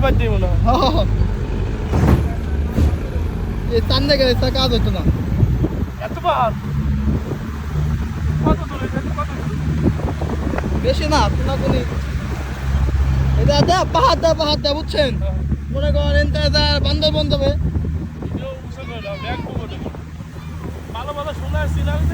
বাদ দিই মনে হয়। এই চান্দে গেলে তা কাজ হতো না। এত পাহাড় কত দূরে কত বেশি না কোনাকুনি এটা দা পাহাড় দা বুঝছেন মনে করেন বান্দরবন যাবে ভালো ভালো শোনা সিনারি